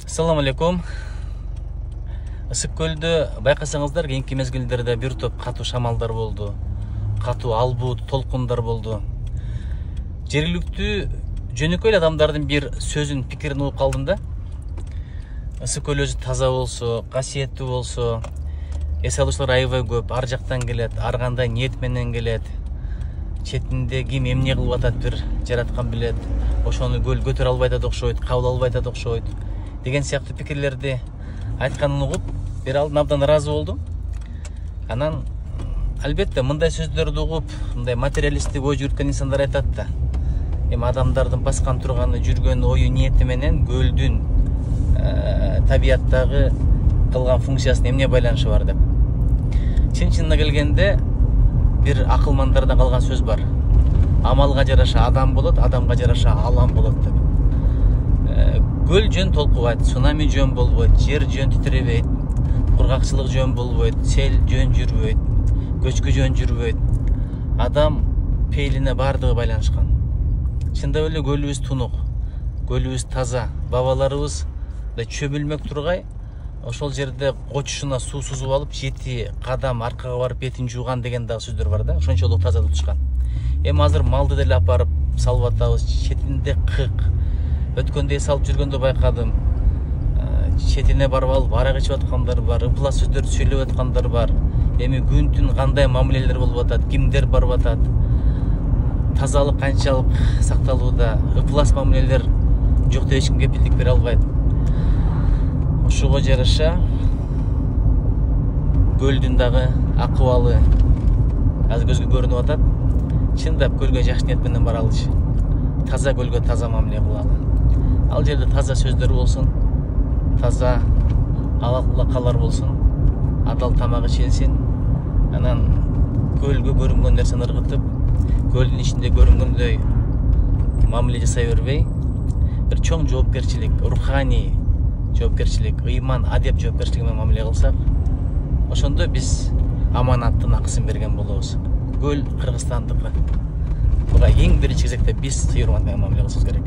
Assalamu алейкум. Ысык көлдө байкасаңыздар, кийинки мезгилдерде бир топ катуу шамалдар болду. Катуу албуу толкундар болду. Жергиликтүү жөнөкөй адамдардын бир сөзүн, пикирин угуп калдым да. Ысык көл өзү таза болсо, касиеттүү болсо, эс алуучулар аябай көп, ар жактан келет, ар кандай ниет менен келет. Четинде ким эмне кылып атат бир жараткан билет. Ошону көл көтөрө албай атат окшойт, кабыл албай атат окшойт деген сыяктуу пикирлерди айтканын угуп, бир алдын абдан ыраазы болдум. Анан албетте мындай сөздөрдү угуп, мындай материалисттик ой жүрүткөн инсандар айтат да. Эми адамдардын баскан турганы, жүргөн ою, ниети менен көлдүн табияттагы кылган функциясынын эмне байланышы бар деп. Чын-чынына келгенде бир акылмандардан калган сөз бар. Амалга жараша адам болот, адамга жараша алам болот деп. Көл жөн толкубайт, цунами жөн болбойт, жер жөн титиребейт, кургакчылык жөн болбойт, сел жөн жүрбөйт, көчкү жөн жүрбөйт. Адам пейилине бардыгы байланышкан. Чындап эле көлүбүз тунук, көлүбүз таза. Бабаларыбыз да чөмүлмөк тургай, ошол жерде кочушуна суу сузуп алып, 7 кадам аркага барып бетин жууган деген дагы сөздөр бар да. Ошончолук таза тутушкан. Эми азыр малды деле апарып салып атабыз, четинде кык. Өткөндө салып жүргөндө байкадым. Четине барып алып арак ичип аткандар бар, ыплас сөздөрдү сүйлөп аткандар бар. Эми күн түн кандай мамилелер болуп атат, кимдер барып атат, тазалык канчалык сакталууда, ыплас мамилелер жок деп эч ким кепилдик бере албайт. Ошого жараша көлдүн дагы акыбалы аз көзгө көрүнүп атат. Чындап көлгө жакшы ниет менен баралычы. Таза көлгө таза мамиле кылалы. Ал жерде таза сөздөр болсун, таза алакалар болсун, адал тамак ичилсин. Анан көлгө көрүнгөн нерсени ыргытып, көлдүн ичинде көрүнгөндөй мамиле жасай бербей, бир чоң жоопкерчилик, руханий жоопкерчилик, ыйман, адеп жоопкерчилиги менен мамиле кылсак, ошондо биз аманаттын акысын берген болобуз. Көл Кыргызстандыкы. Буга эң биринчи кезекте биз сый-урмат менен мамиле кылышыбыз керек.